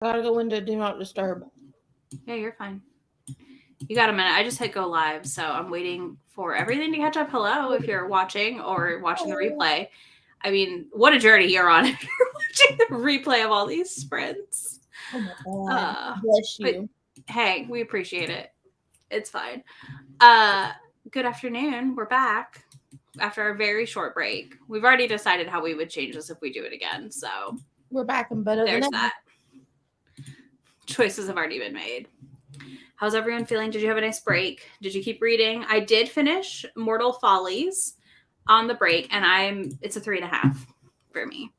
Gotta go into Do Not Disturb. Yeah, you're fine. You got a minute. I just hit go live, so I'm waiting for everything to catch up. Hello, if you're watching or watching the replay. I mean, what a journey you're on if you're watching the replay of all these sprints. Oh my God. Bless But you. hey, we appreciate it. It's fine. Good afternoon. We're back after a very short break. We've already decided how we would change this if we do it again. So We're back and better than there's ever. that. Choices have already been made. How's everyone feeling? Did you have a nice break? Did you keep reading? I did finish Mortal Follies on the break, and it's a 3.5 for me.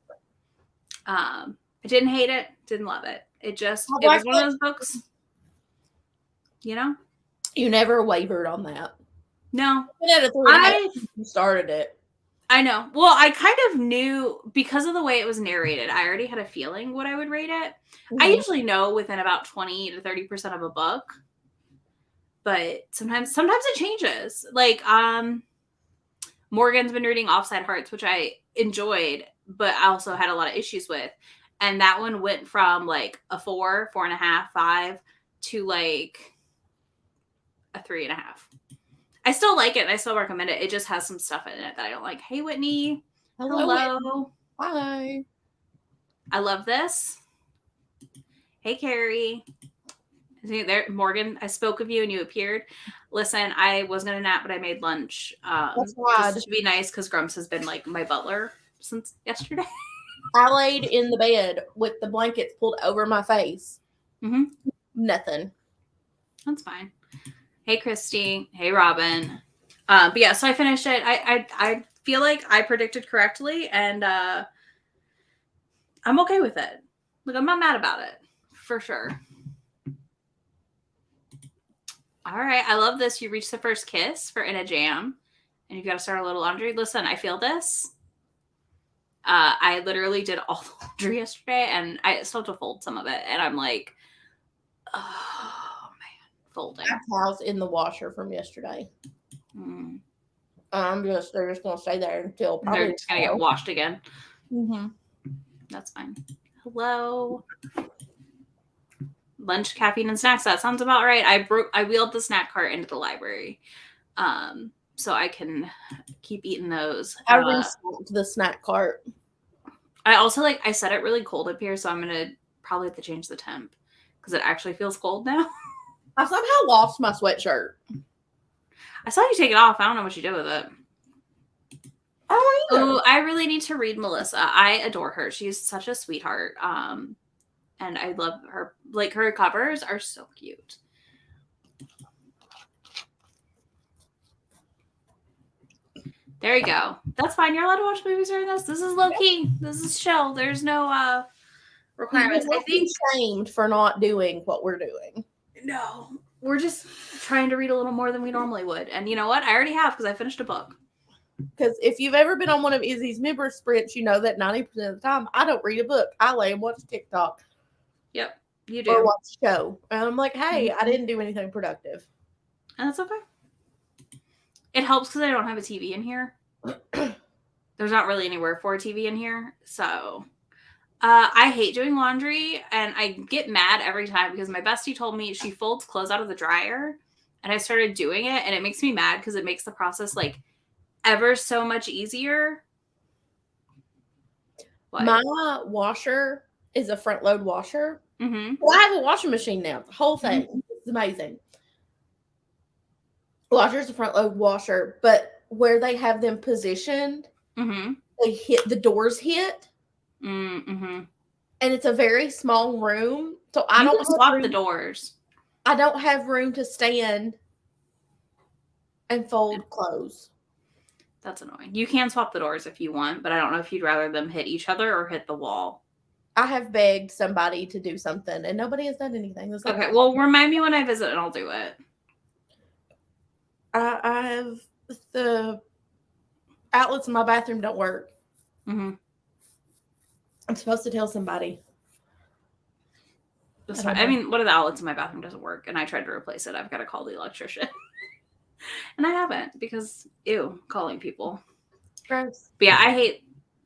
I didn't hate it, didn't love it. It was one of those books, you know? You never wavered on that. No. I started it. I know. Well, I kind of knew because of the way it was narrated. I already had a feeling what I would rate it. Mm-hmm. I usually know within about 20 to 30% of a book. But sometimes it changes. Like Morgan's been reading Offside Hearts, which I enjoyed, but I also had a lot of issues with. And that one went from like a 4, 4.5, 5 to like a 3.5. I still like it and I still recommend it. It just has some stuff in it that I don't like. Hey, Whitney. Hello. Hi. I love this. Hey, Carrie. There, Morgan, I spoke of you and you appeared. Listen, I was going to nap, but I made lunch. Just to be nice because Grumps has been like my butler since yesterday. I laid in the bed with the blankets pulled over my face. Mm-hmm. Nothing. That's fine. Hey, Christy. Hey, Robin. But yeah, so I finished it. I feel like I predicted correctly, and I'm okay with it. Like, I'm not mad about it, for sure. All right, I love this. You reached the first kiss for In a Jam, and you've got to start a little laundry. Listen, I feel this. I literally did all the laundry yesterday, and I still have to fold some of it, and I'm like, oh, man, folding. Towels in the washer from yesterday. Mm. They're just going to stay there until probably they're just going to get washed again. Mm-hmm. That's fine. Hello. Lunch, caffeine, and snacks. That sounds about right. I wheeled the snack cart into the library, so I can keep eating those. I restocked the snack cart. I also I set it really cold up here, so I'm gonna probably have to change the temp because it actually feels cold now. I somehow lost my sweatshirt. I saw you take it off. I don't know what you did with it. Oh, I really need to read Melissa. I adore her. She's such a sweetheart. And I love her. Like, her covers are so cute. There you go. That's fine. You're allowed to watch movies during this. This is low key. This is chill. There's no requirements. I think shamed for not doing what we're doing. No, we're just trying to read a little more than we normally would. And you know what? I already have because I finished a book. Because if you've ever been on one of Izzy's member sprints, you know that 90% of the time I don't read a book. I lay and watch TikTok. Yep, you do. Or watch a show. And I'm like, hey, I didn't do anything productive. And that's okay. It helps because I don't have a TV in here. There's not really anywhere for a TV in here. So I hate doing laundry. And I get mad every time because my bestie told me she folds clothes out of the dryer. And I started doing it. And it makes me mad because it makes the process ever so much easier. What? My washer is a front load washer. Mm-hmm. Well, I have a washing machine now. The whole thing. Mm-hmm. It's amazing. Washer is a front load washer, but where they have them positioned, mm-hmm. The doors hit. Mm-hmm. And it's a very small room. So I don't swap the doors. I don't have room to stand and fold clothes. That's annoying. You can swap the doors if you want, but I don't know if you'd rather them hit each other or hit the wall. I have begged somebody to do something, and nobody has done anything. Okay, well, remind me when I visit, and I'll do it. I have the outlets in my bathroom don't work. Mm-hmm. I'm supposed to tell somebody. That's fine. I mean, one of the outlets in my bathroom doesn't work, and I tried to replace it. I've got to call the electrician. And I haven't because, calling people. Gross. But yeah,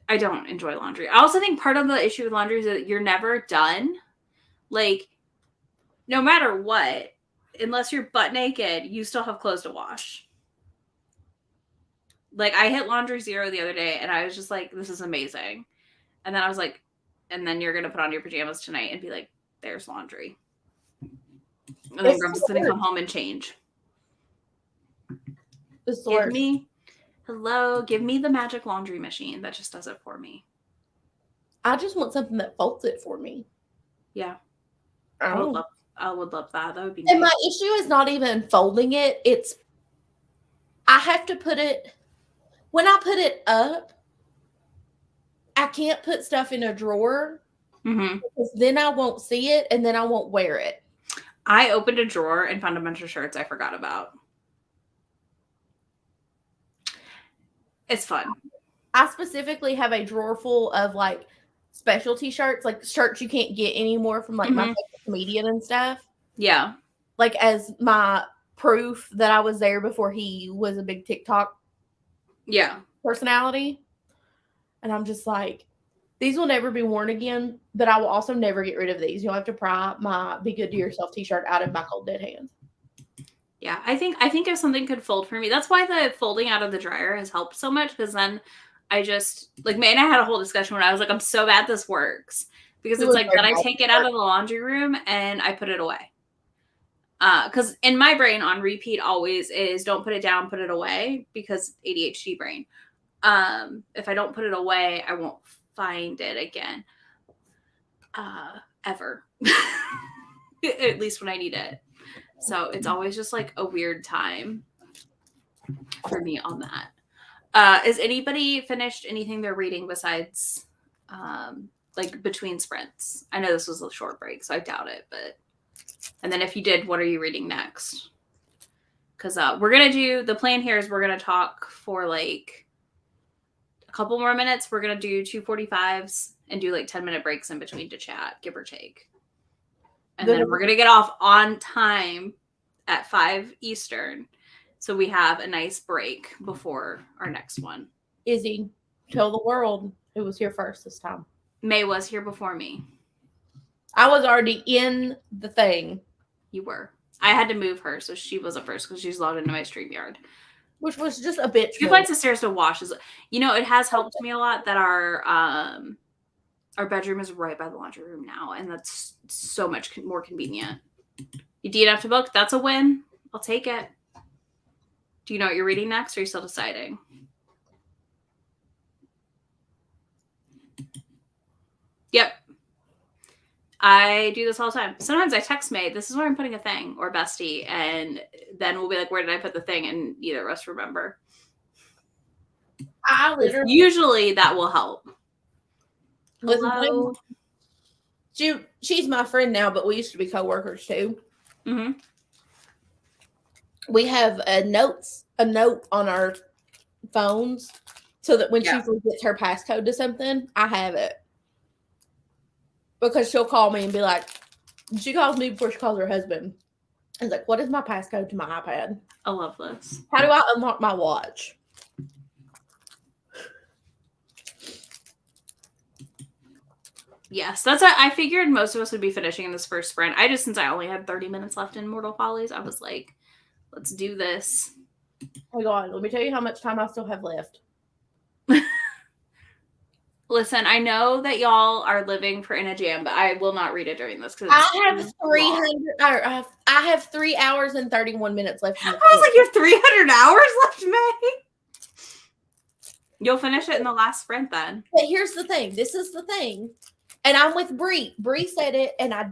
I don't enjoy laundry. I also think part of the issue with laundry is that you're never done. Like, no matter what, unless you're butt naked, you still have clothes to wash. Like, I hit laundry 0 the other day, and I was just like, this is amazing. And then I was like, and then you're going to put on your pajamas tonight and be like, there's laundry. And then Grumps is going to come home and change. Give me the magic laundry machine that just does it for me. I just want something that folds it for me. Yeah. I would love that. That would be nice. And my issue is not even folding it. It's, I have to put it, when I put it up, I can't put stuff in a drawer because then I won't see it and then I won't wear it. I opened a drawer and found a bunch of shirts I forgot about. It's fun. I specifically have a drawer full of like specialty shirts, like shirts you can't get anymore from like my favorite comedian and stuff. Yeah. Like as my proof that I was there before he was a big TikTok personality. And I'm just like, these will never be worn again, but I will also never get rid of these. You'll have to pry my Be Good to Yourself t-shirt out of my cold dead hands. Yeah, I think if something could fold for me, that's why the folding out of the dryer has helped so much, because then I just, like, Mae and I had a whole discussion when I was like, I'm so bad this works. Because it's like, then I take it out of the laundry room and I put it away. Because in my brain on repeat always is don't put it down, put it away, because ADHD brain. If I don't put it away, I won't find it again. Ever. At least when I need it. So it's always just like a weird time for me on that. Is anybody finished anything they're reading besides like between sprints? I know this was a short break, so I doubt it, but and then if you did, what are you reading next? Because we're gonna do, the plan here is we're gonna talk for like a couple more minutes. We're gonna do 2:45s and do like 10-minute breaks in between to chat, give or take. And then we're going to get off on time at 5 Eastern. So we have a nice break before our next one. Izzy, tell the world who was here first this time. Mae was here before me. I was already in the thing. You were. I had to move her, so she wasn't first because she's logged into my StreamYard. Which was just a bit. 2 flights of stairs to wash. You know, it has helped me a lot that our bedroom is right by the laundry room now, and that's so much more convenient. You DNF to book, that's a win. I'll take it. Do you know what you're reading next, or are you still deciding? Yep. I do this all the time. Sometimes I text Mae, this is where I'm putting a thing, or Bestie, and then we'll be like, where did I put the thing? And neither of us remember. Usually that will help. Hello. She's my friend now, but we used to be coworkers too. Mm-hmm. We have a note on our phones so that when she forgets her passcode to something, I have it. Because she'll call me and be like, she calls me before she calls her husband. And like, what is my passcode to my iPad? I love this. How do I unlock my watch? Yes, that's what I figured most of us would be finishing in this first sprint. Since I only had 30 minutes left in Mortal Follies, I was like, let's do this. Oh my God, let me tell you how much time I still have left. Listen, I know that y'all are living for In a Jam, but I will not read it during this because I have 300. I have 3 hours and 31 minutes left. I was like, you have 300 hours left, Mae. You'll finish it in the last sprint then. But here's the thing. This is the thing. And I'm with Bree. Bree said it, and I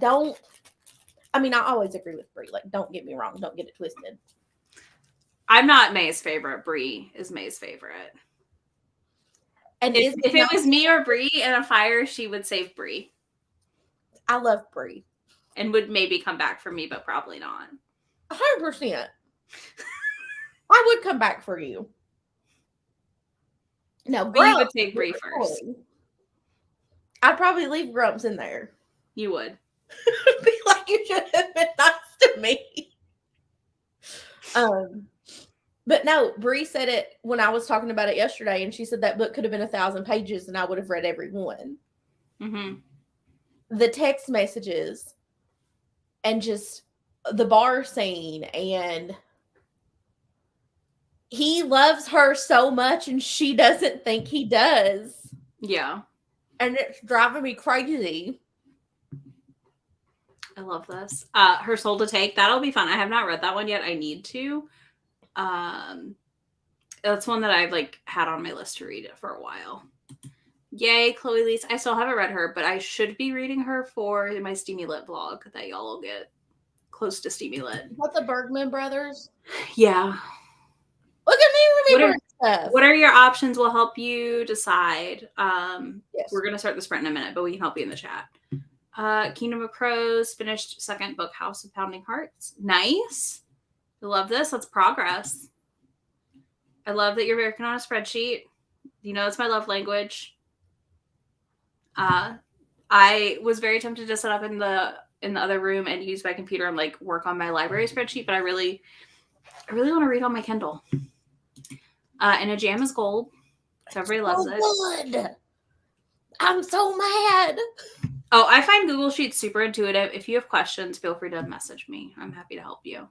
always agree with Bree. Like, don't get me wrong. Don't get it twisted. I'm not Mae's favorite. Bree is Mae's favorite. And if it was me or Bree in a fire, she would save Bree. I love Bree. And would maybe come back for me, but probably not. 100%. I would come back for you. No, but you would take Bree first. I'd probably leave Grumps in there. You would. Be like, you should have been nice to me. But no, Bree said it when I was talking about it yesterday, and she said that book could have been 1,000 pages, and I would have read every one. Mm-hmm. The text messages and just the bar scene, and he loves her so much and she doesn't think he does. Yeah. And it's driving me crazy. I love this. Her Soul to Take. That'll be fun. I have not read that one yet. I need to. That's one that I've like had on my list to read it for a while. Yay, Chloe Leese. I still haven't read her, but I should be reading her for my Steamy Lit vlog that y'all will get close to Steamy Lit. What, the Bergman brothers? Yeah. Look at me remembering stuff. What are your options? We'll help you decide. Yes. We're going to start the sprint in a minute, but we can help you in the chat. Kingdom of Crows, finished second book, House of Pounding Hearts. Nice. I love this. That's progress. I love that you're working on a spreadsheet. You know, it's my love language. I was very tempted to set up in the other room and use my computer and like work on my library spreadsheet, but I really want to read on my Kindle. And a jam is gold. So everybody loves it. Good. I'm so mad. Oh, I find Google Sheets super intuitive. If you have questions, feel free to message me. I'm happy to help you.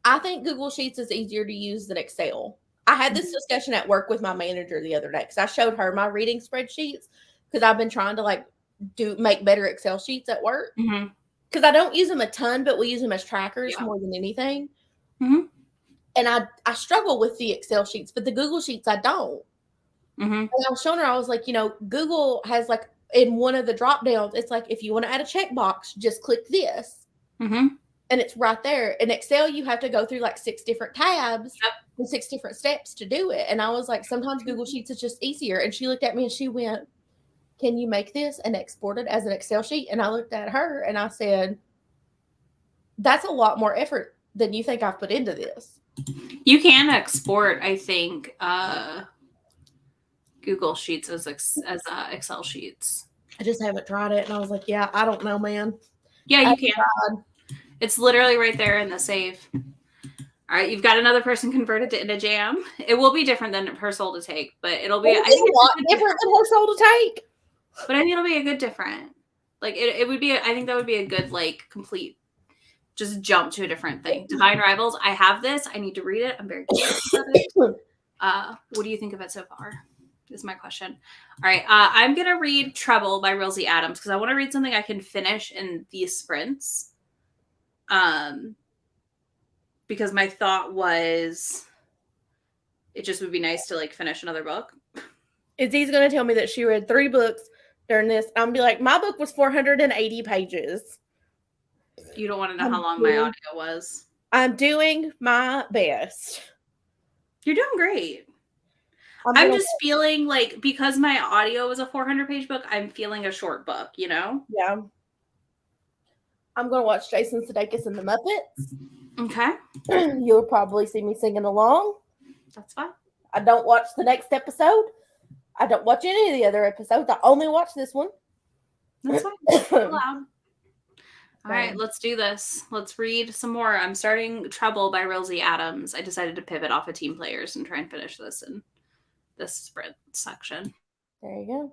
I think Google Sheets is easier to use than Excel. I had this discussion at work with my manager the other day because I showed her my reading spreadsheets because I've been trying to like make better Excel sheets at work. Because I don't use them a ton, but we use them as trackers more than anything. And I struggle with the Excel sheets, but the Google Sheets I don't. And I was showing her, I was like, you know, Google has like in one of the drop downs, it's like if you want to add a checkbox, just click this. And it's right there. In Excel, you have to go through like 6 different tabs and 6 different steps to do it. And I was like, sometimes Google Sheets is just easier. And she looked at me and she went, can you make this and export it as an Excel sheet? And I looked at her and I said, that's a lot more effort than you think I've put into this. You can export, I think, Google Sheets as Excel sheets. I just haven't tried it. And I was like, yeah, I don't know, man. Yeah, you can. It's literally right there in the save. All right, you've got another person converted to in a jam. It will be different than Her Soul to Take, but it'll be. I think a lot different than Her Soul to Take. But I think it'll be a good different. Like it would be. I think that would be a good like complete. Just jump to a different thing. Divine Rivals. I have this. I need to read it. I'm very curious about it. What do you think of it so far? Is my question. All right. I'm gonna read Trouble by Rilsey Adams because I want to read something I can finish in these sprints. Because my thought was it just would be nice to like finish another book. Izzy's going to tell me that she read 3 books during this. I'm going to be like, my book was 480 pages. You don't want to know how long my audio was. I'm doing my best. You're doing great. I'm just feeling like because my audio was a 400-page book, I'm feeling a short book, you know? Yeah. I'm going to watch Jason Sudeikis and the Muppets. Okay. You'll probably see me singing along. That's fine. I don't watch the next episode. I don't watch any of the other episodes. I only watch this one. That's fine. Allowed. All right, let's do this. Let's read some more. I'm starting Trouble by Rilsey Adams. I decided to pivot off of team players and try and finish this in this sprint section. There you go.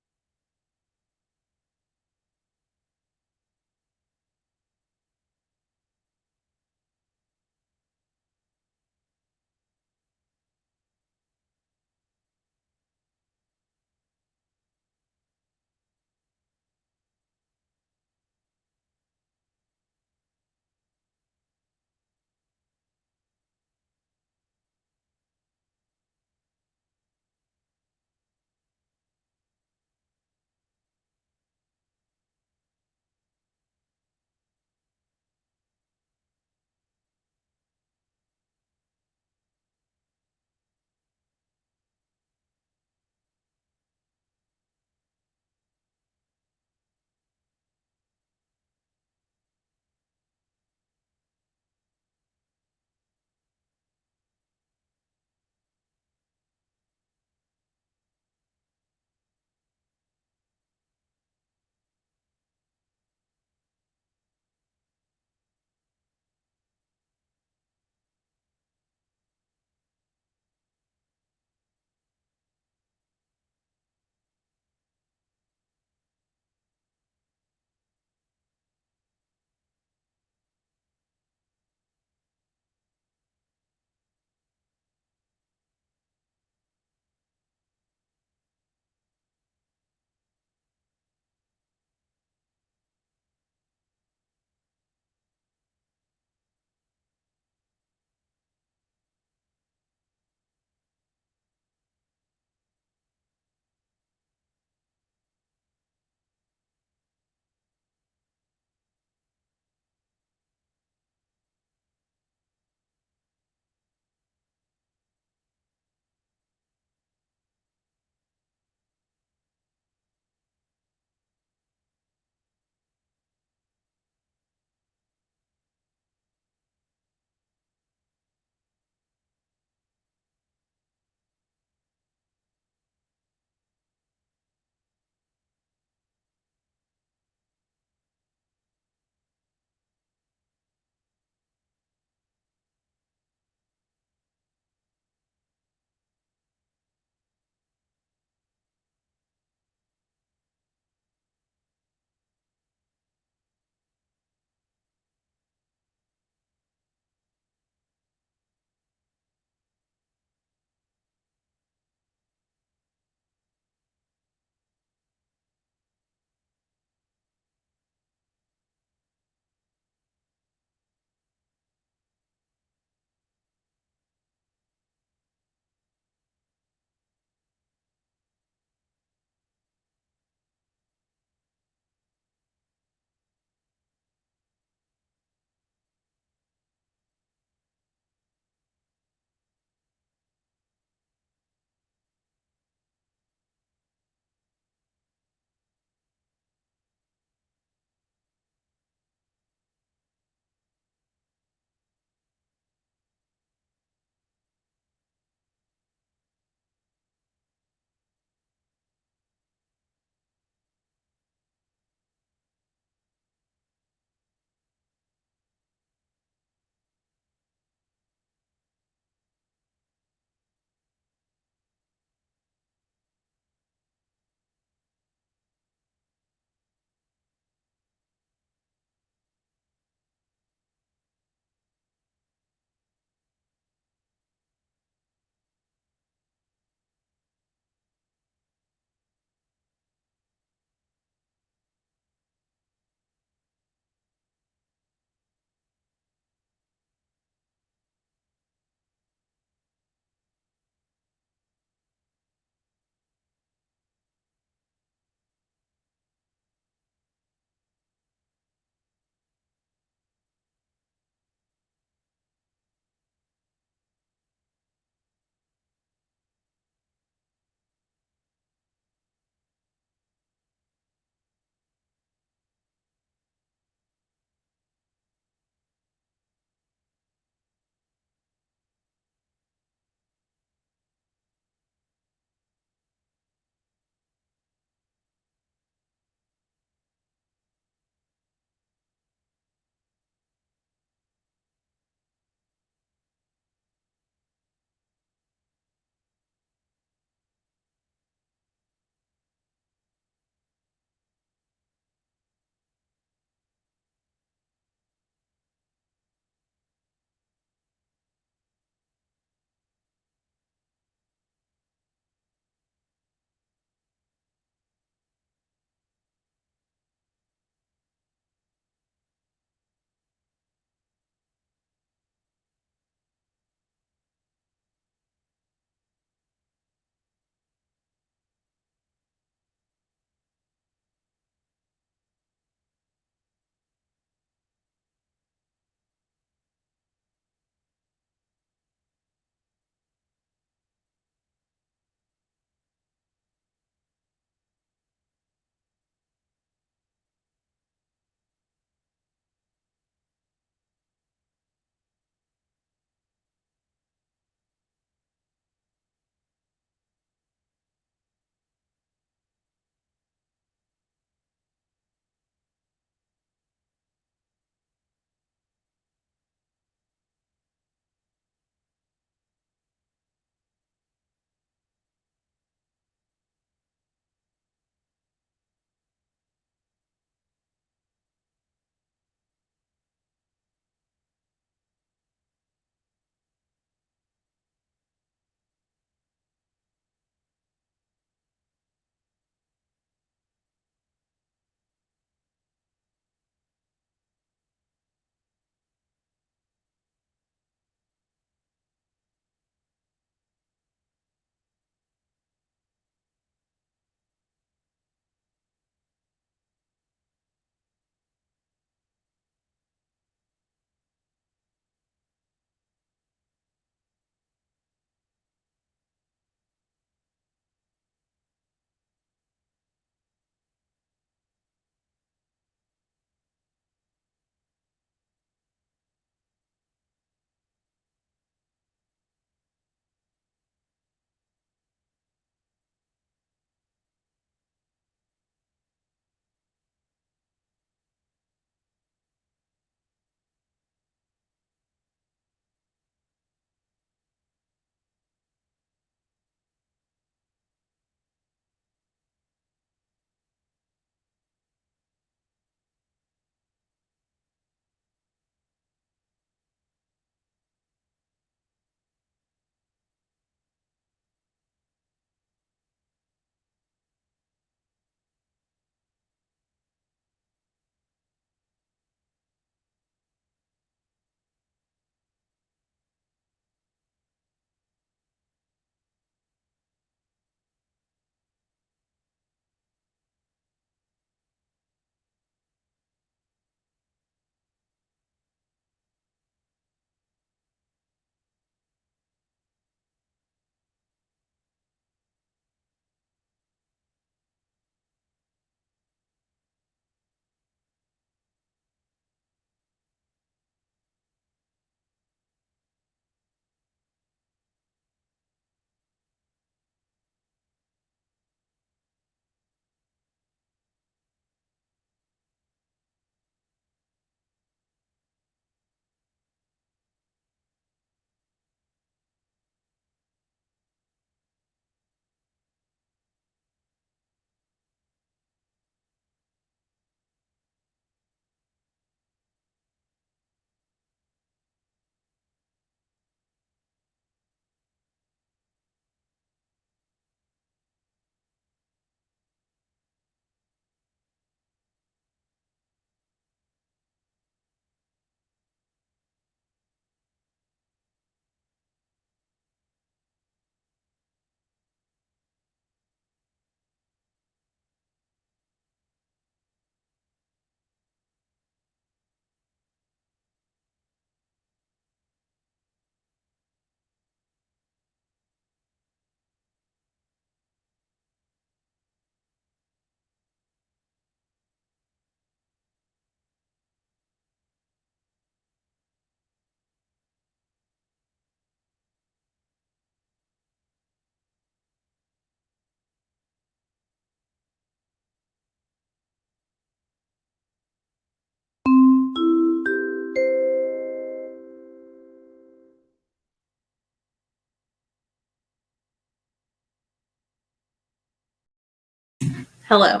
Hello.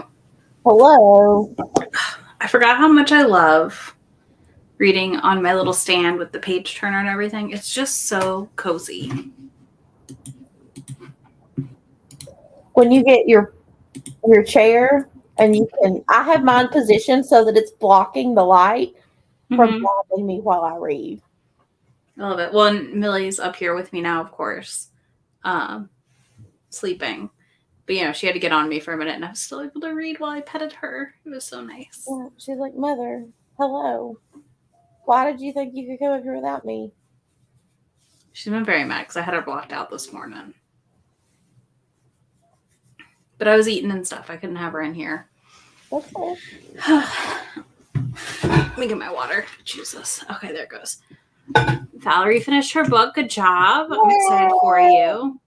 Hello. I forgot how much I love reading on my little stand with the page turner and everything. It's just so cozy. When you get your chair and you can, I have mine positioned so that it's blocking the light from blinding me while I read. I love it. Well, and Millie's up here with me now, of course, sleeping. But, she had to get on me for a minute, and I was still able to read while I petted her. It was so nice. Yeah, she's like, Mother, hello. Why did you think you could come up here without me? She's been very mad because I had her blocked out this morning. But I was eating and stuff. I couldn't have her in here. Okay. Let me get my water. Jesus. Okay, there it goes. Valerie finished her book. Good job. I'm excited for you.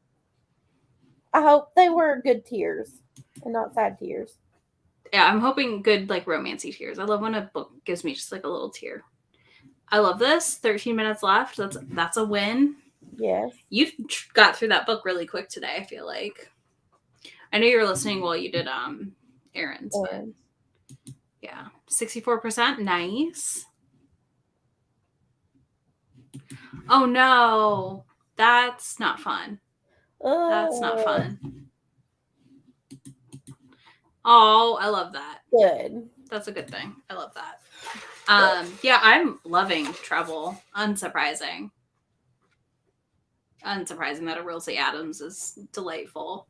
I hope they were good tears and not sad tears. Yeah, I'm hoping good, romancy tears. I love when a book gives me just, a little tear. I love this. 13 minutes left. That's a win. Yes. You got through that book really quick today, I feel like. I know you were listening while you did errands, but yeah. 64%. Nice. Oh, no. That's not fun. That's not fun. Oh, I love that. Good. That's a good thing. I love that. Yeah, I'm loving Trouble. Unsurprising that Readathon Adams is delightful.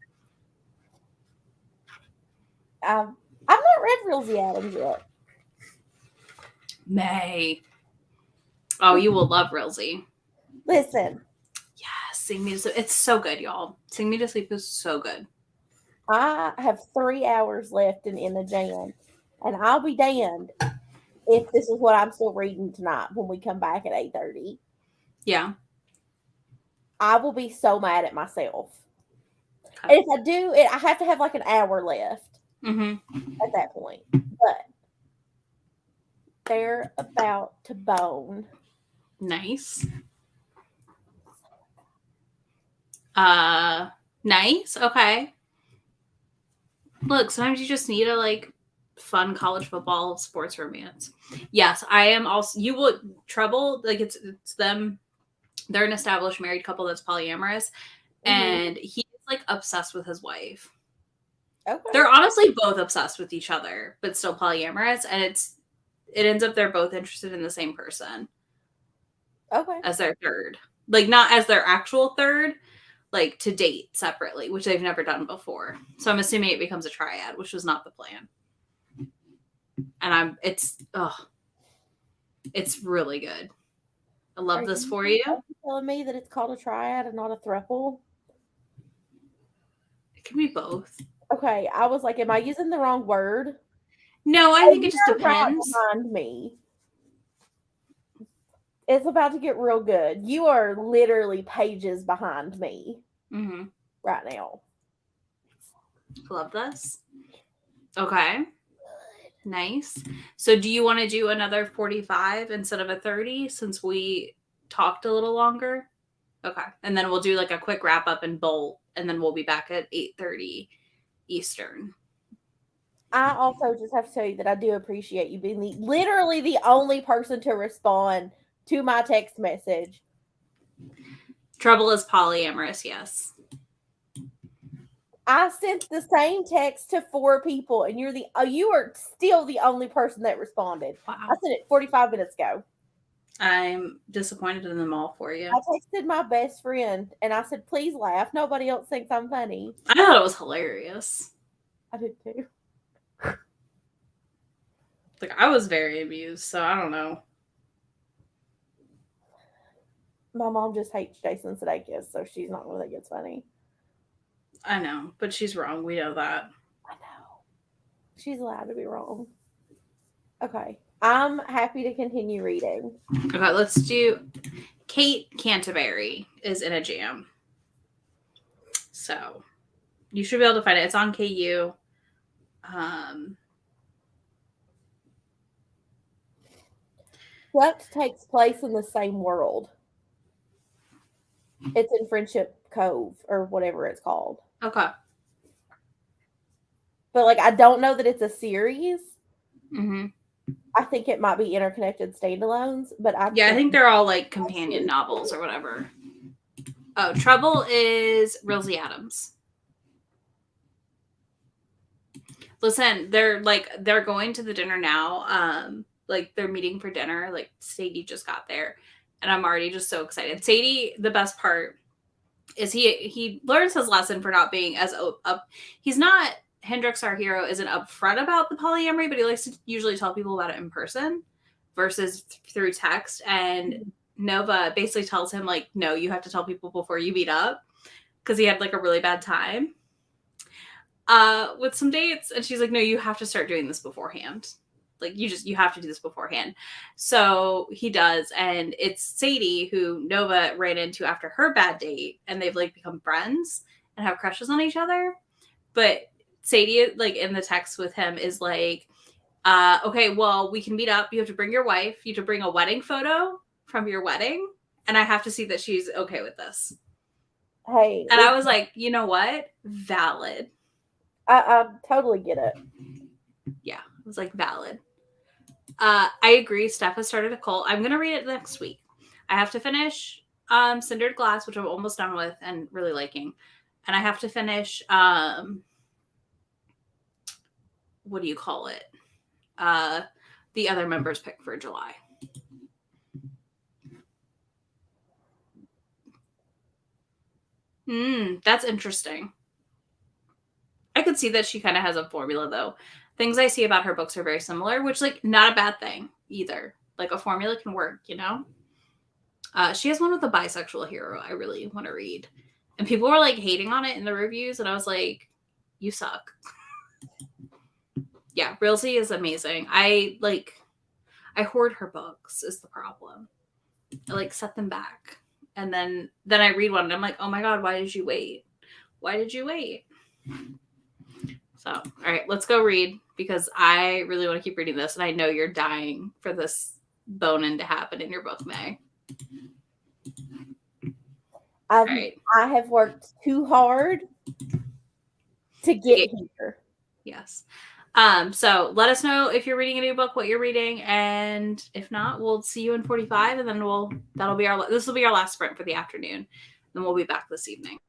I've not read Readathon Adams yet. May. Oh, you will love Readathon. Listen. Yes, Sing Me to Sleep. It's so good, y'all. Sing Me to Sleep is so good. I have 3 hours left in the jam, and I'll be damned if this is what I'm still reading tonight when we come back at 8:30. Yeah. I will be so mad at myself. Okay. And if I do it, I have to have an hour left at that point. But they're about to bone. Nice. Nice. Okay. Look, sometimes you just need a fun college football sports romance. Yes, I am also. You will Trouble. It's them. They're an established married couple that's polyamorous, and he's obsessed with his wife. Okay. They're honestly both obsessed with each other, but still polyamorous, and it ends up they're both interested in the same person. Okay. As their third, not as their actual third. To date separately, which they've never done before. So I'm assuming it becomes a triad, which was not the plan. And it's really good. I love this for you. Are you telling me that it's called a triad and not a throuple? It can be both. Okay, I was like, am I using the wrong word? No, I think it just depends. Behind me. It's about to get real good. You are literally pages behind me right now. Love this. Okay. Nice. So do you want to do another 45 instead of a 30 since we talked a little longer? Okay. And then we'll do a quick wrap up and bolt, and then we'll be back at 8:30 Eastern. I also just have to tell you that I do appreciate you being literally the only person to respond to my text message. Trouble is polyamorous, yes. I sent the same text to 4 people, and you are still the only person that responded. Wow. I sent it 45 minutes ago. I'm disappointed in them all for you. I texted my best friend, and I said, please laugh. Nobody else thinks I'm funny. I thought it was hilarious. I did too. I was very amused, so I don't know. My mom just hates Jason Sudeikis, so she's not going to think it's funny. I know, but she's wrong. We know that. I know. She's allowed to be wrong. Okay. I'm happy to continue reading. Okay, let's do Kate Canterbury is in a jam. So you should be able to find it. It's on KU. What takes place in the same world? It's in Friendship Cove or whatever it's called. Okay. but like I don't know that it's a series. Mm-hmm. I think it might be interconnected standalones, but I think they're all like companion novels or whatever. Oh, Trouble is Rilsey Adams. Listen, they're going to the dinner now. Like they're meeting for dinner. Like Sadie just got there, and I'm already just so excited. Sadie, the best part is he learns his lesson for not being as up. He's not Hendrix, our hero, isn't upfront about the polyamory, but he likes to usually tell people about it in person versus through text. And Nova basically tells him like, no, you have to tell people before you meet up because he had like a really bad time with some dates, and she's like, no, you have to start doing this beforehand. Like you have to do this beforehand. So he does, and it's Sadie who Nova ran into after her bad date, and they've like become friends and have crushes on each other. But Sadie, like in the text with him, is like, okay, well, we can meet up. You have to bring your wife. You have to bring a wedding photo from your wedding, and I have to see that she's okay with this. Hey, and I was like, you know what? Valid. I totally get it. Yeah, it was like valid. I agree. Steph has started a cult. I'm gonna read it next week. I have to finish Cindered Glass, which I'm almost done with and really liking, and I have to finish what do you call it? The other members pick for July. That's interesting. I could see that she kind of has a formula though. Things I see about her books are very similar, which like not a bad thing either. Like a formula can work, you know? She has one with a bisexual hero I really want to read. And people were like hating on it in the reviews, and I was like, you suck. Yeah, Rilsey is amazing. I hoard her books is the problem. I like set them back. And then I read one and I'm like, oh my god, why did you wait? Why did you wait? So, all right, let's go read because I really want to keep reading this, and I know you're dying for this bone-in to happen in your book, Mae. I have worked too hard to get here. Yes. So let us know if you're reading a new book, what you're reading, and if not, we'll see you in 45, and then this will be our last sprint for the afternoon. Then we'll be back this evening.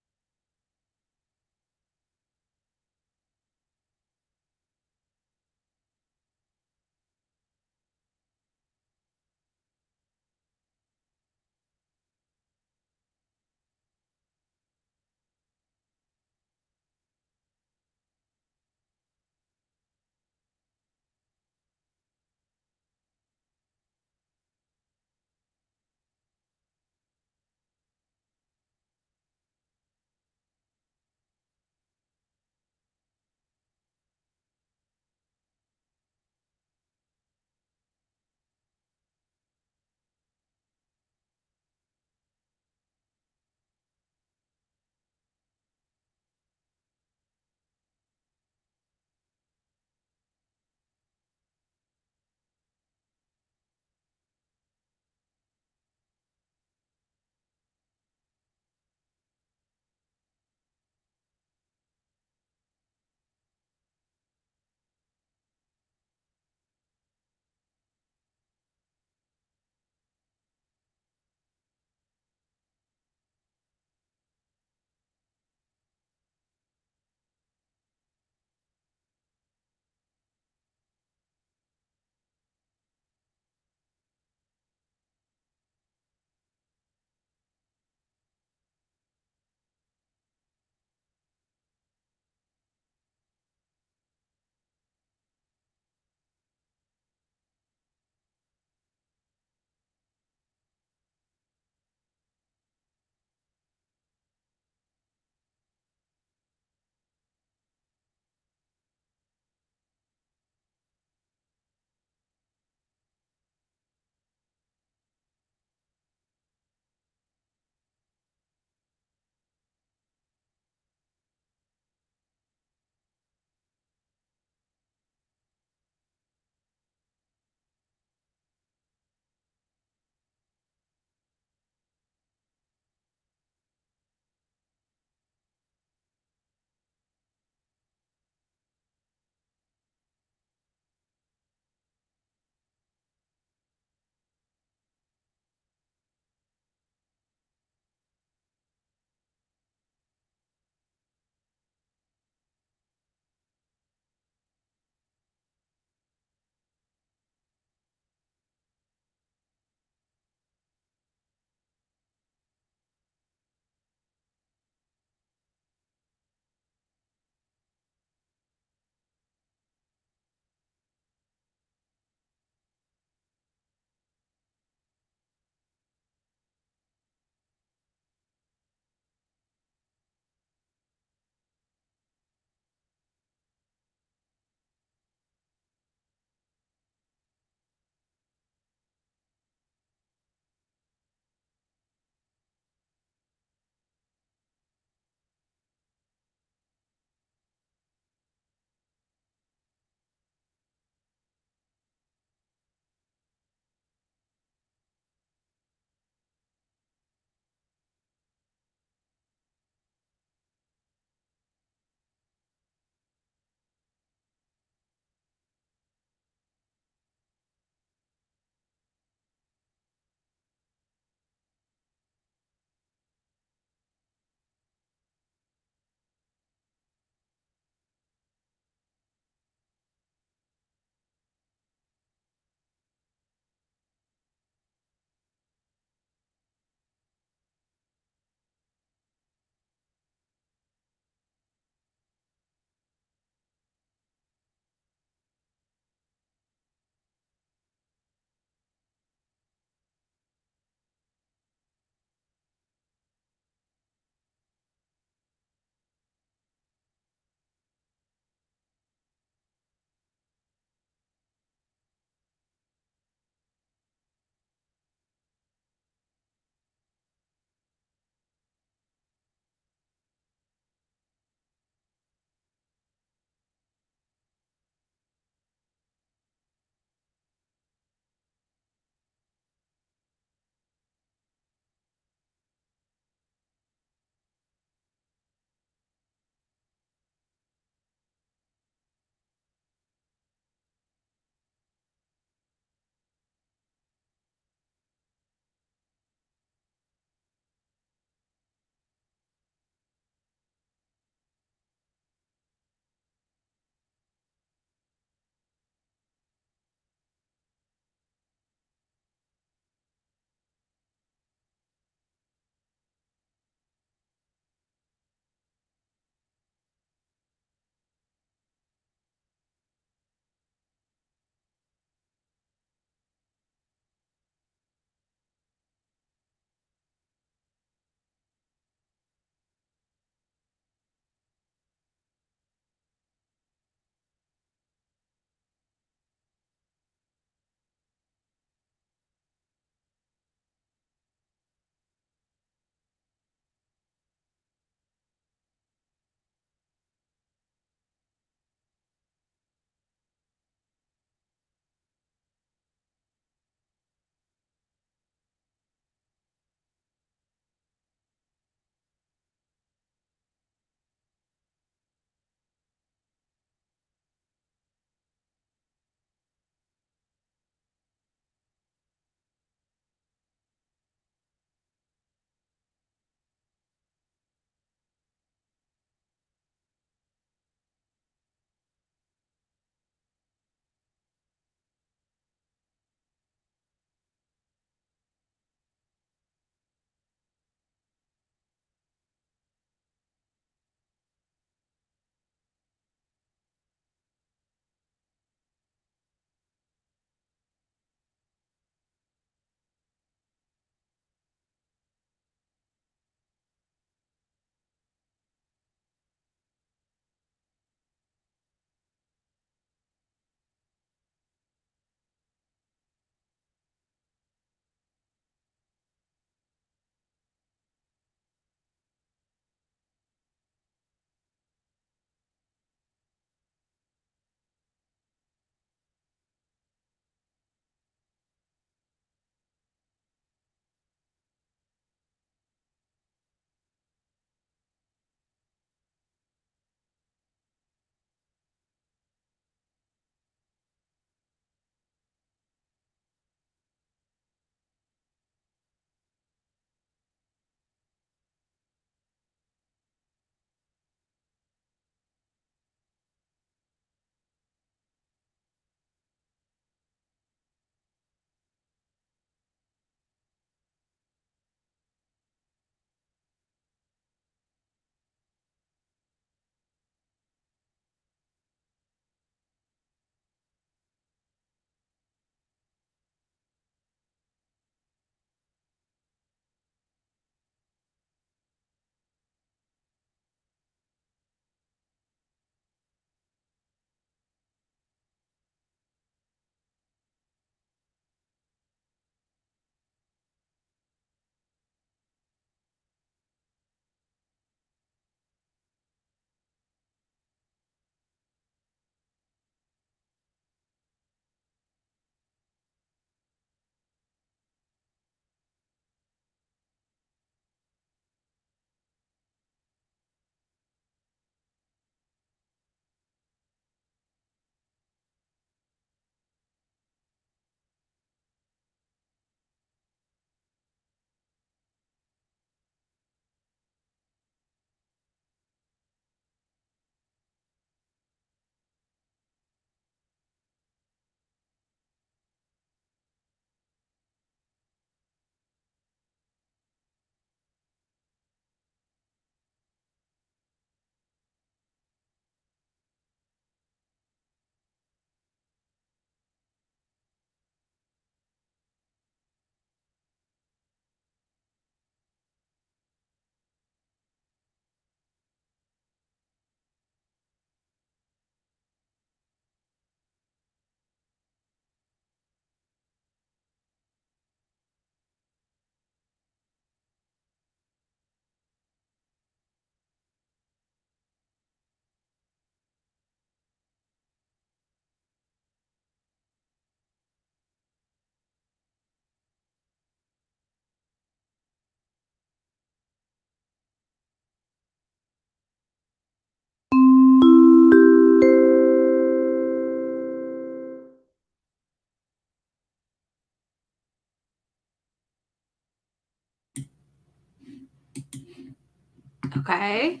Okay.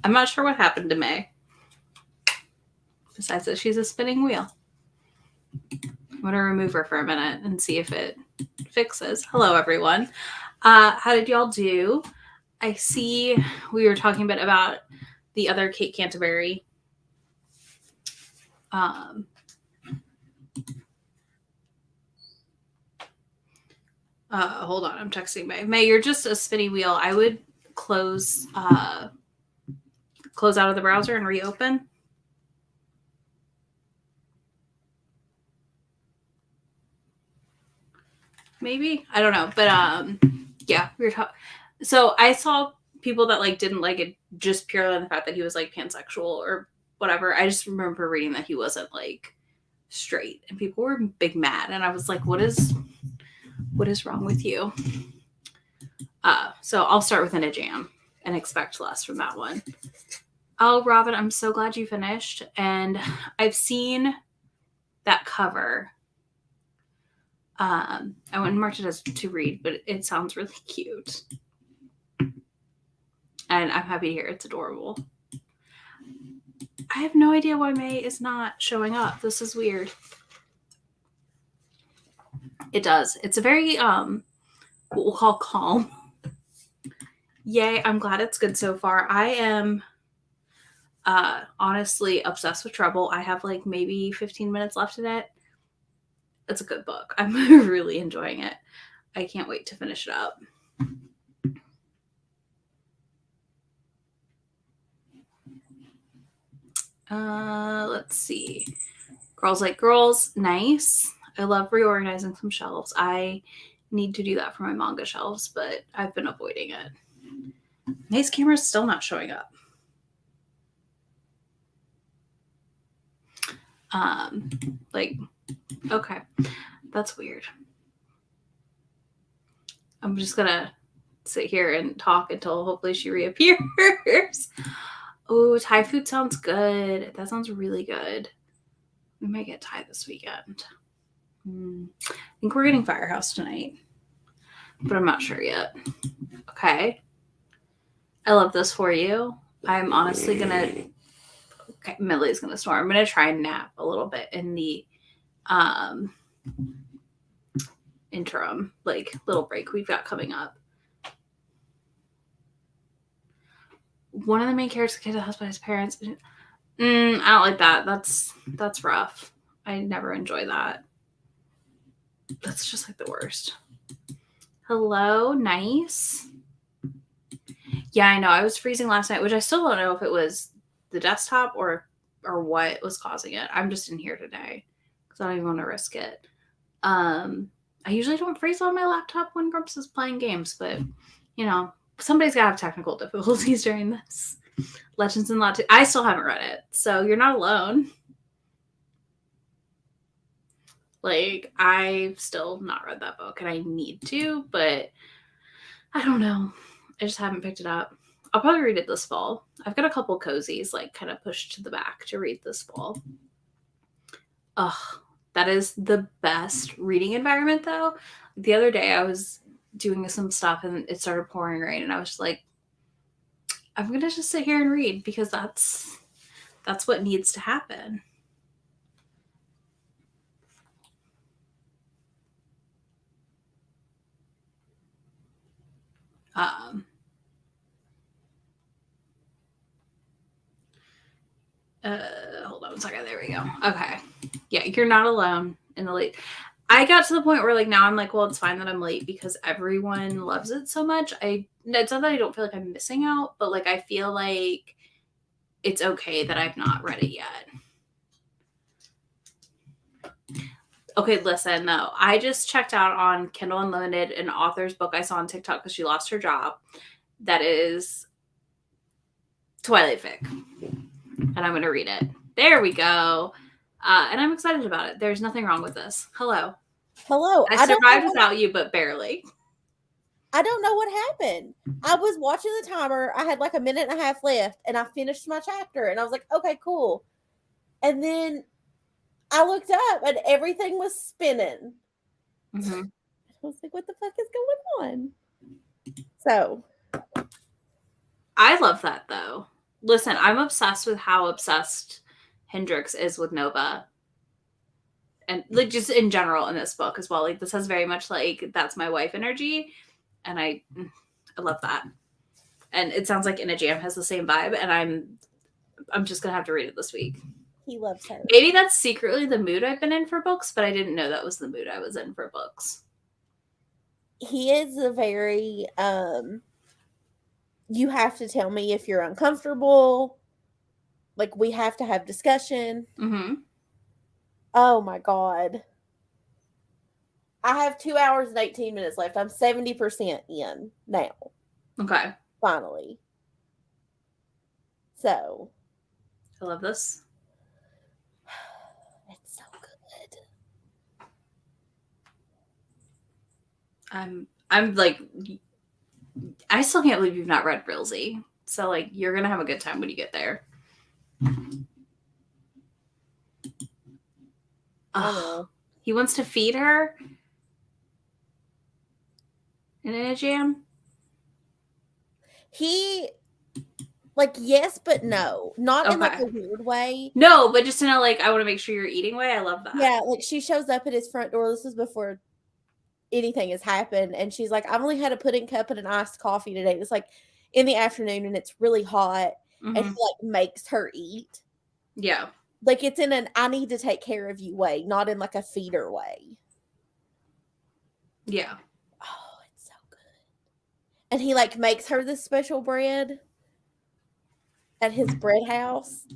I'm not sure what happened to Mae. Besides that she's a spinning wheel. I'm going to remove her for a minute and see if it fixes. Hello, everyone. How did y'all do? I see we were talking a bit about the other Kate Canterbury. Hold on, I'm texting Mae. Mae, you're just a spinny wheel. I would close out of the browser and reopen. Maybe, I don't know, but yeah, we were talking. So I saw people that like didn't like it just purely on the fact that he was like pansexual or whatever. I just remember reading that he wasn't like straight, and people were big mad, and I was like, what is wrong with you? So I'll start with a jam and expect less from that one. Oh, Robin, I'm so glad you finished, and I've seen that cover. I went and marked it as to read, but it sounds really cute. And I'm happy to hear it's adorable. I have no idea why Mae is not showing up. This is weird. It does. It's a very, what we'll call calm. Yay, I'm glad it's good so far. I am honestly obsessed with Trouble. I have like maybe 15 minutes left in it. It's a good book. I'm really enjoying it. I can't wait to finish it up. Let's see. Girls Like Girls. Nice. I love reorganizing some shelves. I need to do that for my manga shelves, but I've been avoiding it. Mae's camera's still not showing up. Okay. That's weird. I'm just gonna sit here and talk until hopefully she reappears. Oh, Thai food sounds good. That sounds really good. We might get Thai this weekend. I think we're getting Firehouse tonight, but I'm not sure yet. Okay. I love this for you. I'm honestly gonna... Okay, Millie's gonna snore. I'm gonna try and nap a little bit in the interim, like, little break we've got coming up. One of the main characters gets a house by his parents. I don't like that. That's rough. I never enjoy that. That's just like the worst. Hello, nice. Yeah, I know. I was freezing last night, which I still don't know if it was the desktop or what was causing it. I'm just in here today because I don't even want to risk it. I usually don't freeze on my laptop when Grumps is playing games, but you know, somebody's got to have technical difficulties during this. Legends in Latte. I still haven't read it, so you're not alone. Like, I've still not read that book, and I need to, but I don't know. I just haven't picked it up. I'll probably read it this fall. I've got a couple cozies, like, kind of pushed to the back to read this fall. Ugh, that is the best reading environment, though. The other day, I was doing some stuff, and it started pouring rain, and I was just like, I'm going to just sit here and read, because that's what needs to happen. Hold on a second. There we go. Okay. Yeah, you're not alone in the late. I got to the point where, like, now I'm like, well, it's fine that I'm late because everyone loves it so much. It's not that I don't feel like I'm missing out, but, like, I feel like it's okay that I've not read it yet. Okay, listen, though. I just checked out on Kindle Unlimited an author's book I saw on TikTok because she lost her job. That is Twilight Fic. And I'm going to read it. There we go. And I'm excited about it. There's nothing wrong with this. Hello. Hello. I survived without you, but barely. I don't know what happened. I was watching the timer. I had like a minute and a half left, and I finished my chapter. And I was like, okay, cool. And then I looked up, and everything was spinning. Mm-hmm. I was like, what the fuck is going on? So, I love that, though. Listen, I'm obsessed with how obsessed Hendrix is with Nova. And, like, just in general in this book as well. Like, this has very much, like, that's my wife energy. And I love that. And it sounds like In a Jam has the same vibe. And I'm just going to have to read it this week. He loves her. Maybe that's secretly the mood I've been in for books, but I didn't know that was the mood I was in for books. He is a very, you have to tell me if you're uncomfortable. Like, we have to have discussion. Mm-hmm. Oh my God. I have 2 hours and 18 minutes left. I'm 70% in now. Okay. Finally. So. I love this. It's so good. I'm like, I still can't believe you've not read Rilsey. So, like, you're going to have a good time when you get there. Oh, he wants to feed her in a jam. He, like, yes, but no. Not in, like, a weird way. No, but just in a, like, I want to make sure you're eating way. I love that. Yeah, like, she shows up at his front door. This is before anything has happened. And she's like, I've only had a pudding cup and an iced coffee today. It's, like, in the afternoon, and it's really hot. Mm-hmm. And he, like, makes her eat. Yeah. Like, it's in an I need to take care of you way, not in, like, a feeder way. Yeah. Oh, it's so good. And he, like, makes her this special bread at his bread house.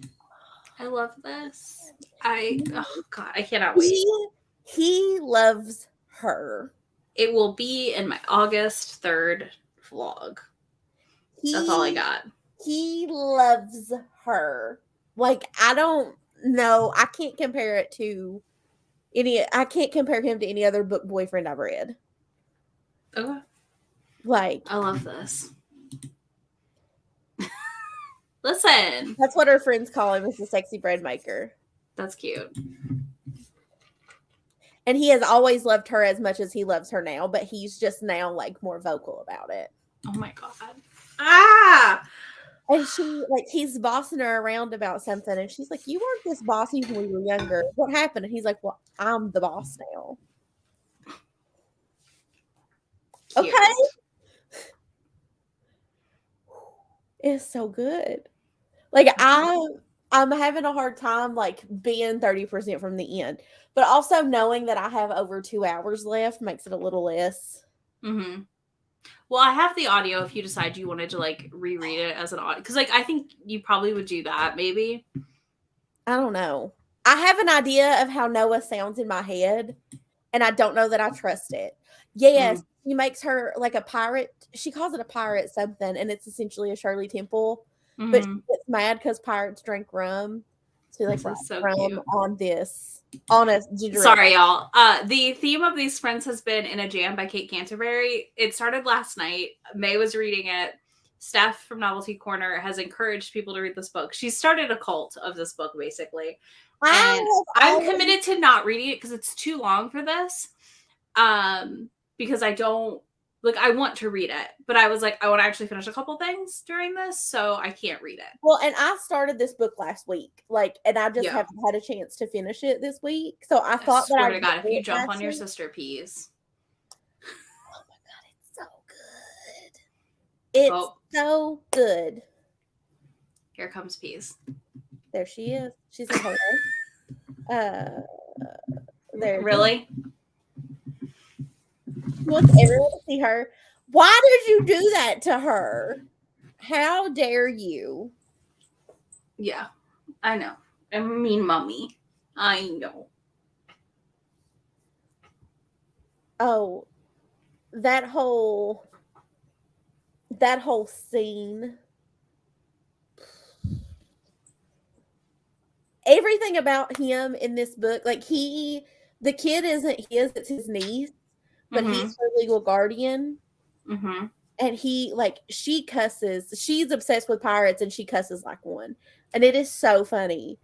I love this. Oh, God, I cannot wait. He loves her. It will be in my August 3rd vlog. That's all I got. He loves her. Like, I don't know. I can't compare it to I can't compare him to any other book boyfriend I've read. Okay. Like, I love this. Listen. That's what her friends call him, is the sexy bread maker. That's cute. And he has always loved her as much as he loves her now, but he's just now, like, more vocal about it. Oh my God. Ah! And she, like, he's bossing her around about something, and she's like, you weren't this bossy when we were younger. What happened? And he's like, well, I'm the boss now. Cute. Okay. It's so good. Like, I'm having a hard time, like, being 30% from the end. But also knowing that I have over 2 hours left makes it a little less. Mm-hmm. Well, I have the audio if you decide you wanted to, like, reread it as an audio. Because, like, I think you probably would do that, maybe. I don't know. I have an idea of how Noah sounds in my head, and I don't know that I trust it. Yes, he makes her, like, a pirate. She calls it a pirate something, and it's essentially a Shirley Temple. Mm-hmm. But she gets mad because pirates drink rum. So, like, so rum cute. On a ginger. Sorry, y'all. The theme of these friends has been In a Jam by Kate Canterbury. It started last night. May was reading it. Steph from Novelty Corner has encouraged people to read this book. She started a cult of this book, basically. And I'm committed to not reading it because it's too long for this. Because I don't, like, I want to read it, but I was like, I want to actually finish a couple things during this, so I can't read it. Well, and I started this book last week, like, and I just haven't had a chance to finish it this week. So I thought that I swear to God, if you jump on your sister peas. Oh my God, it's so good. It's so good. Here comes Peas. There she is. She's in her. There. Really? She wants everyone to see her. Why did you do that to her? How dare you? Yeah, I know. I mean, mommy. I know. Oh, that whole scene. Everything about him in this book, like, the kid isn't his, it's his niece, but he's her legal guardian. Mm-hmm. And she cusses. She's obsessed with pirates, and she cusses like one. And it is so funny.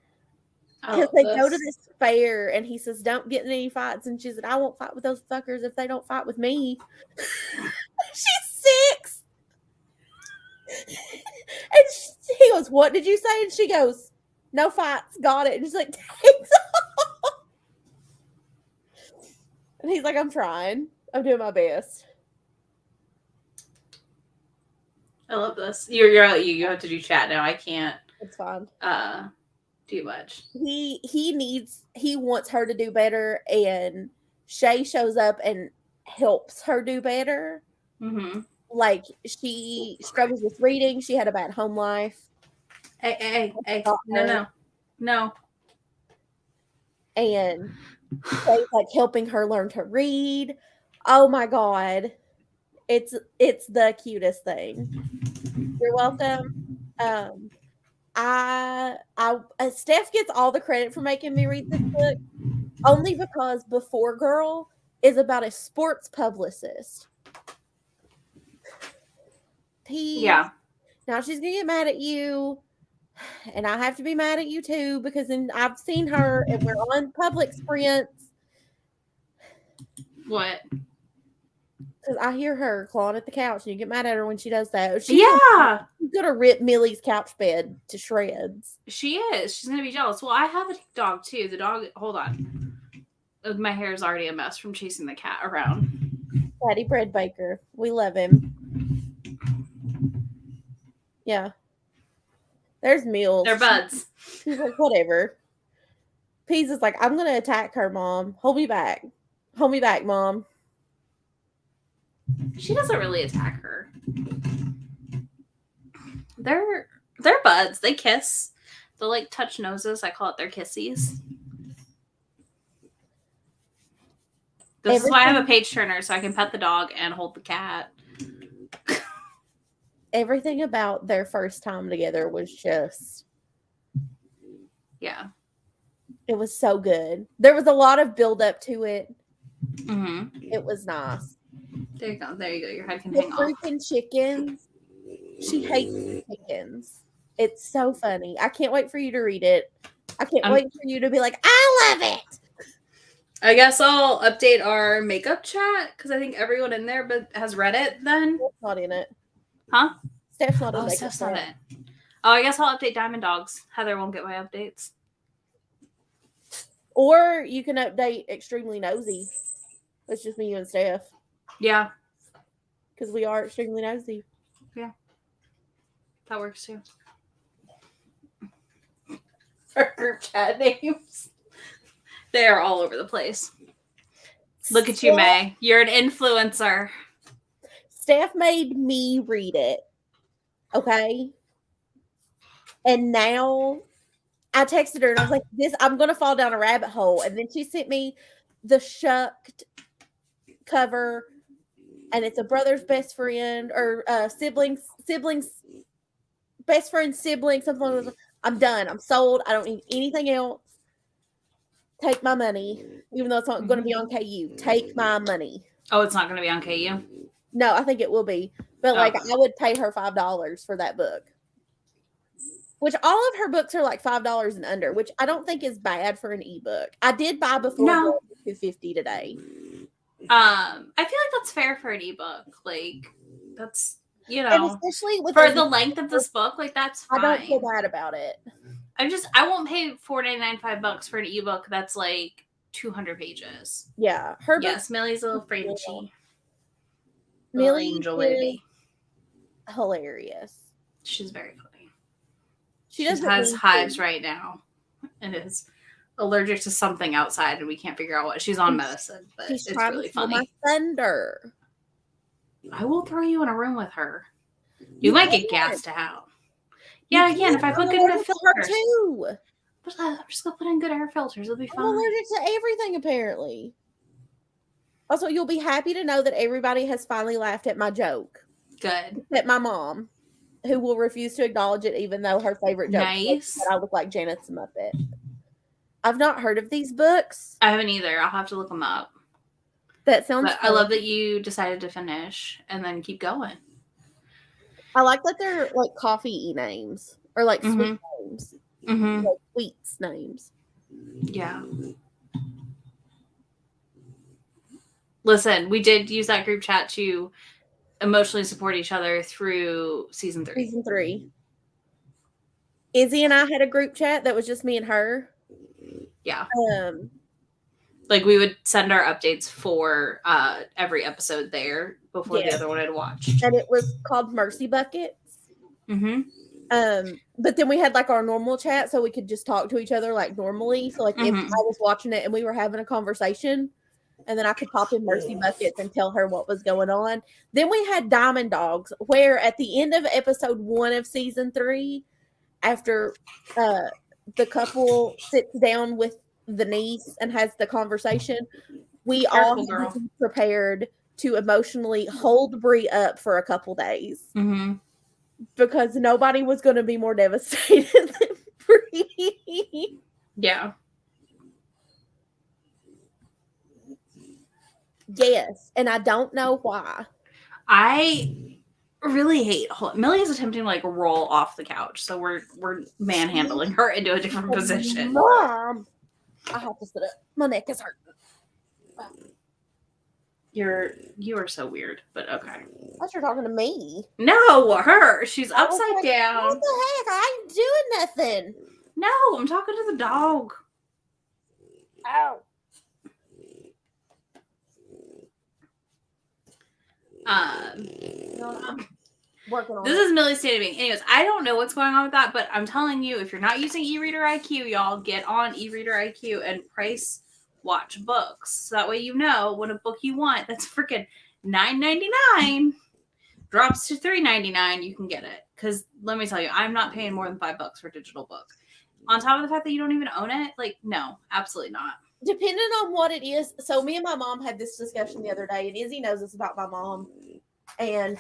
Because they go to this fair, and he says, don't get in any fights. And she said, I won't fight with those fuckers if they don't fight with me. She's 6. He goes, what did you say? And she goes, no fights, got it. And she's like, thanks. And he's like, I'm trying. I'm doing my best. I love this. You have to do chat now. I can't. It's fine. Do much. He wants her to do better, and Shay shows up and helps her do better. Mm-hmm. Like, she struggles with reading. She had a bad home life. Hey. No. And Shay's like helping her learn to read. Oh my God. It's the cutest thing. You're welcome. Steph gets all the credit for making me read this book, only because Before Girl is about a sports publicist. Yeah. Now she's gonna get mad at you, and I have to be mad at you too, because then I've seen her and we're on public sprints. What? Because I hear her clawing at the couch, and you get mad at her when she does that. She's gonna rip Millie's couch bed to shreds. She is. She's gonna be jealous. Well, I have a dog too. The dog. Hold on. My hair is already a mess from chasing the cat around. Patty Bread Baker. We love him. Yeah. There's Mills. They're buds. She's like, whatever. Pease is like, I'm gonna attack her, Mom. Hold me back. Hold me back, Mom. She doesn't really attack her. They're buds. They kiss. They'll like touch noses. I call it their kissies. This is why I have a page turner, so I can pet the dog and hold the cat. Everything about their first time together was just... Yeah. It was so good. There was a lot of build up to it. Mm-hmm. It was nice. There you go. Your head can The hang off. freaking chickens. She hates chickens. It's so funny. I can't wait for you to read it. I can't wait for you to be like, I love it. I guess I'll update our makeup chat because I think everyone in there has read it then. Steph's not in it. Huh? Steph's not in it. Steph's not in it. Oh, I guess I'll update Diamond Dogs. Heather won't get my updates. Or you can update Extremely Nosy. It's just me, you, and Steph. Yeah. Because we are Extremely Nosy. Yeah. That works too. Our group chat names. They are all over the place. Look at you, Mae. You're an influencer. Steph made me read it. Okay? And now I texted her and I was like, I'm going to fall down a rabbit hole. And then she sent me the shucked cover, and it's a brother's best friend or siblings, best friend, sibling, something like that. I'm done. I'm sold. I don't need anything else. Take my money, even though it's not going to be on KU. Take my money. Oh, it's not going to be on KU? No, I think it will be. But I would pay her $5 for that book. Which all of her books are like $5 and under, which I don't think is bad for an ebook. I did buy Before Girl for $2.50 today. I feel like that's fair for an ebook. Like, that's, and especially with for the length of this book, like, that's fine. I don't feel bad about it. I won't pay $4.99 $5 for an ebook that's like 200 pages. Yeah. Yes, Millie's a little Frenchie. Millie angel baby. Hilarious. She's very funny. She has hives right now and is allergic to something outside, and we can't figure out what. She's on medicine, but it's really funny. My thunder. I will throw you in a room with her. You might get gassed out. Yeah, again, if I put good air filters. Too. But I'm just gonna put in good air filters. It'll be fine. I'm allergic to everything, apparently. Also, you'll be happy to know that everybody has finally laughed at my joke. Good. Except my mom, who will refuse to acknowledge it, even though her favorite joke is that I look like Janet the Muppet. I've not heard of these books. I haven't either. I'll have to look them up. That sounds fun. I love that you decided to finish and then keep going. I like that they're like coffee names or like sweet names. Mm-hmm. Like sweets names. Yeah. Listen, we did use that group chat to emotionally support each other through season 3. Season 3. Izzy and I had a group chat that was just me and her. Yeah. Um, Like we would send our updates for every episode there before the other one had watched. and it was called Mercy Buckets. Mm-hmm. But then we had like our normal chat so we could just talk to each other like normally. So like if I was watching it and we were having a conversation, and then I could pop in Mercy Buckets and tell her what was going on. Then we had Diamond Dogs, where at the end of episode 1 of season 3, after the couple sits down with the niece and has the conversation, we all have to be prepared to emotionally hold Brie up for a couple days. Mm-hmm. Because nobody was going to be more devastated than Brie. Yeah. Yes, and I don't know why. I really hate Millie is attempting to like roll off the couch, so we're manhandling her into a different position. Mom, I have to sit up. My neck is hurting. You are so weird, but okay. I thought you're talking to me. No, her. She's upside down. What the heck? I ain't doing nothing. No, I'm talking to the dog. Ow. Working on this is Millie's state of being. Anyways, I don't know what's going on with that, but I'm telling you, if you're not using eReader IQ, y'all get on eReader IQ and price watch books. So that way you know when a book you want that's freaking $9.99 drops to $3.99, you can get it. Because let me tell you, I'm not paying more than $5 for a digital book. On top of the fact that you don't even own it, like, no, absolutely not. Depending on what it is. So me and my mom had this discussion the other day, and Izzy knows this about my mom. And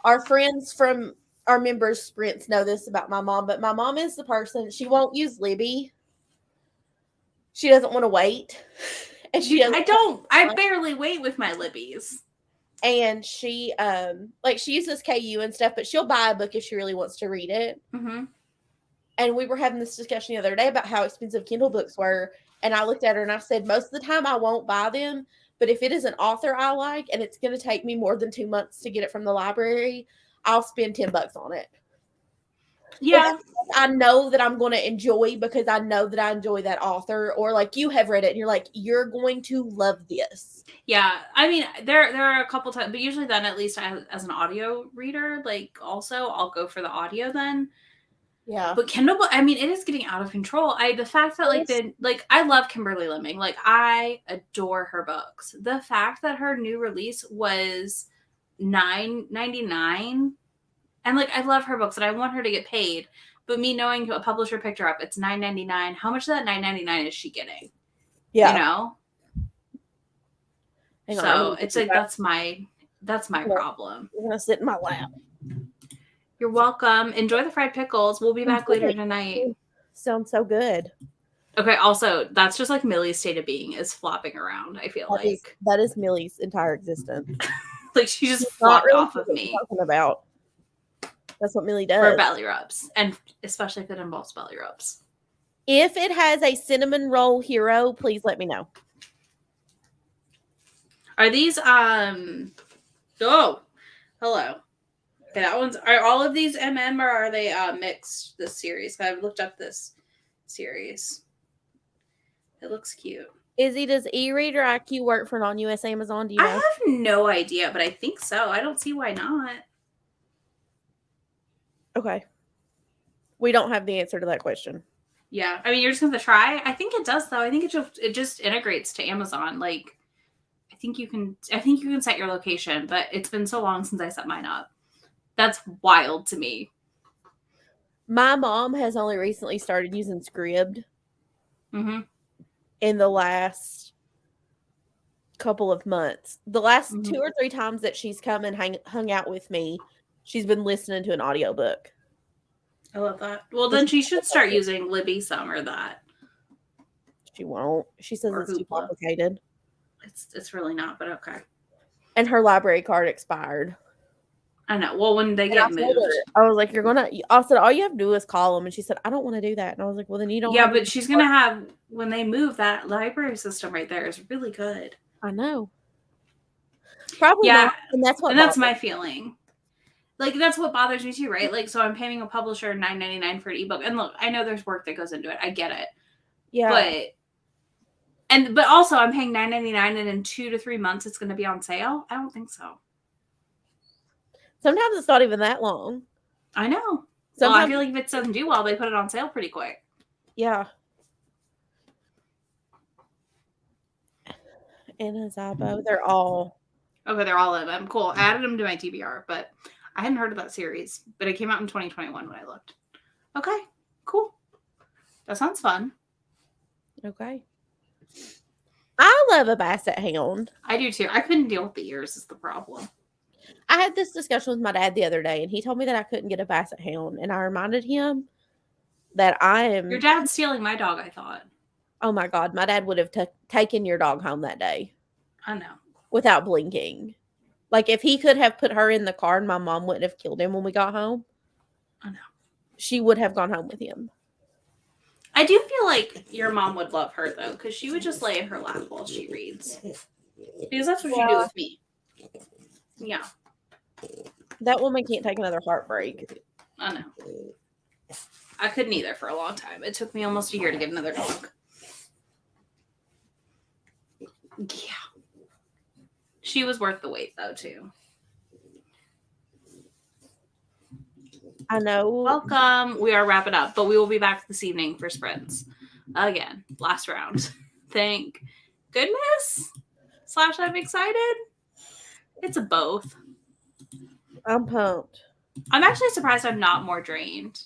our friends from our members' sprints know this about my mom, but my mom is the person, she won't use Libby. She doesn't want to wait. And she doesn't. I barely wait with my Libbies. And she she uses KU and stuff, but she'll buy a book if she really wants to read it. Mm-hmm. And we were having this discussion the other day about how expensive Kindle books were. And I looked at her and I said, most of the time I won't buy them. But if it is an author I like and it's going to take me more than 2 months to get it from the library, I'll spend $10 on it. Yeah. I know that I'm going to enjoy because I know that I enjoy that author. Or like you have read it and you're like, you're going to love this. Yeah. I mean, there are a couple times, but usually then at least as an audio reader, like also I'll go for the audio then. Yeah. But Kindle, I mean, it is getting out of control. The fact that I love Kimberly Lemming. Like I adore her books. The fact that her new release was $9.99, and like I love her books and I want her to get paid. But me knowing a publisher picked her up, it's $9.99. How much of that $9.99 is she getting? Yeah. You know? So it's like that's my problem. You're gonna sit in my lap. You're welcome. Enjoy the fried pickles. We'll be back later tonight. Sounds so good. Okay, also, that's just like Millie's state of being is flopping around, I feel like. That is Millie's entire existence. Like she just flopped off of me. Talking about. That's what Millie does. For belly rubs. And especially if it involves belly rubs. If it has a cinnamon roll hero, please let me know. Are these oh, hello. Okay, that one's are all of these MM or are they mixed this series? I've looked up this series. It looks cute. Izzy, does eReader IQ work for non-US Amazon? Do you know? I have no idea, but I think so. I don't see why not. Okay. We don't have the answer to that question. Yeah. I mean, you're just going to try. I think it does, though. I think it just integrates to Amazon. Like, I think you can set your location, but it's been so long since I set mine up. That's wild to me. My mom has only recently started using Scribd. Mm-hmm. In the last couple of months. The last 2 or 3 times that she's come and hung out with me, she's been listening to an audiobook. I love that. Well, then she should start using Libby some or that. She won't. She says it's too complicated. It's really not, but okay. And her library card expired. I know. Well, when they get moved. I was like, I said, all you have to do is call them. And she said, I don't want to do that. And I was like, well, then you don't. Yeah, but she's going to have, when they move, that library system right there is really good. I know. Probably yeah. not. And that's my feeling. Like, that's what bothers me too, right? Like, so I'm paying a publisher $9.99 for an ebook. And look, I know there's work that goes into it. I get it. Yeah. But also I'm paying $9.99 and in 2 to 3 months it's going to be on sale. I don't think so. Sometimes it's not even that long. I know. Sometimes, well, I feel like if it doesn't do well, they put it on sale pretty quick. Yeah. Anna Zabo, they're all. Okay, they're all of them. Cool. I added them to my TBR, but I hadn't heard of that series. But it came out in 2021 when I looked. Okay, cool. That sounds fun. Okay. I love a basset hound. I do too. I couldn't deal with the ears is the problem. I had this discussion with my dad the other day, and he told me that I couldn't get a basset hound, and I reminded him that I am. Your dad's stealing my dog, I thought. Oh my God, my dad would have taken your dog home that day. I know. Without blinking. Like, if he could have put her in the car and my mom wouldn't have killed him when we got home. I know. She would have gone home with him. I do feel like your mom would love her, though, because she would just lay in her lap while she reads. Because that's what you do with me. Yeah. That woman can't take another heartbreak. I know. I couldn't either for a long time. It took me almost a year to get another dog. Yeah. She was worth the wait, though, too. I know. Welcome. We are wrapping up, but we will be back this evening for sprints. Again, last round. Thank goodness. / I'm excited. It's a both. I'm pumped. I'm actually surprised I'm not more drained.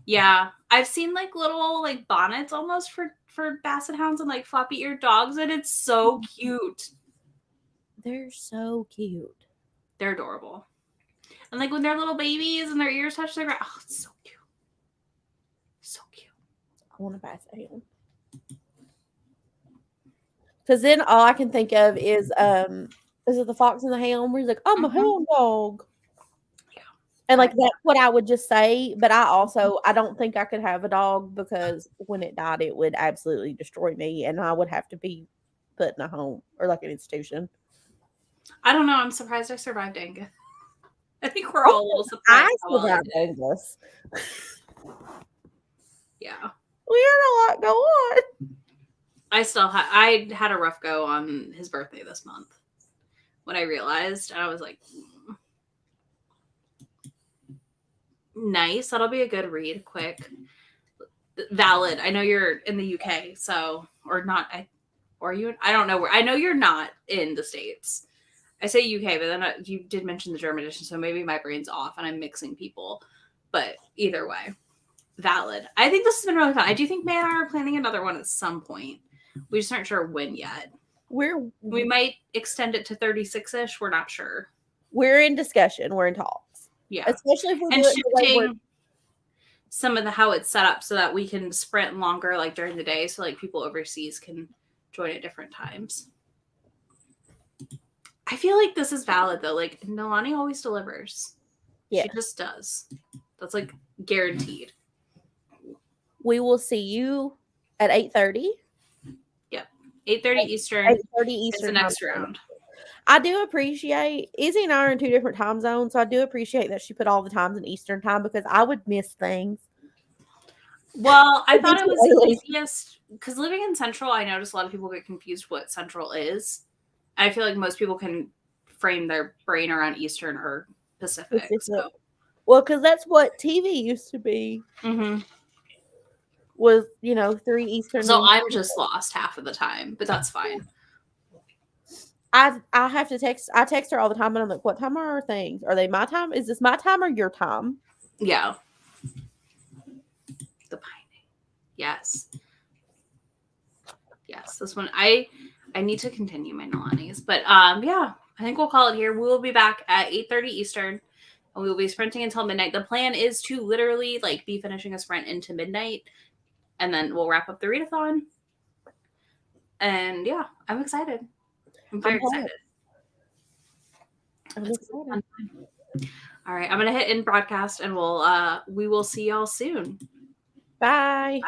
Yeah. I've seen like little like bonnets almost for basset hounds and like floppy eared dogs, and it's so cute. They're so cute. They're adorable. And like when they're little babies and their ears touch the ground, oh, it's so cute. So cute. I want a basset hound. Because then all I can think of is it the Fox and the Hound where he's like, I'm a hound dog. Yeah. And like that's what I would just say, but I don't think I could have a dog because when it died it would absolutely destroy me and I would have to be put in a home or like an institution. I don't know. I'm surprised I survived Angus. I think we're all a little surprised. I survived Angus. Yeah. We had a lot go on. I had a rough go on his birthday this month when I realized, and I was like, nice. That'll be a good read. Quick. Valid. I know you're in the UK, so, or not. Or you, I don't know where. I know you're not in the States. I say UK, but then you did mention the German edition, so maybe my brain's off and I'm mixing people. But either way, valid. I think this has been really fun. I do think Mae and I are planning another one at some point. We just aren't sure when yet. We might extend it to 36-ish. We're not sure. We're in discussion. We're in talks. Yeah. Especially if we're and shifting some of how it's set up so that we can sprint longer like during the day so like people overseas can join at different times. I feel like this is valid though. Like Nalani always delivers. Yeah. She just does. That's like guaranteed. We will see you at 8:30. Yep. 8:30 Eastern. 8:30 Eastern is the next round. I do appreciate Izzy and I are in 2 different time zones, so I do appreciate that she put all the times in Eastern time because I would miss things. Well, I thought it was the easiest because living in Central, I notice a lot of people get confused what Central is. I feel like most people can frame their brain around Eastern or Pacific. So. Well, because that's what TV used to be. Mm-hmm. Was 3 Eastern. So I'm just lost half of the time, but that's fine. I have to text. I text her all the time, and I'm like, "What time are our things? Are they my time? Is this my time or your time?" Yeah. The binding. Yes. Yes. This one I need to continue my Nalanis, but yeah, I think we'll call it here. We will be back at 8:30 Eastern, and we will be sprinting until midnight. The plan is to literally like be finishing a sprint into midnight, and then we'll wrap up the readathon. And yeah, I'm excited. I'm very excited. I'm excited. All right, I'm gonna hit end broadcast, and we will see y'all soon. Bye.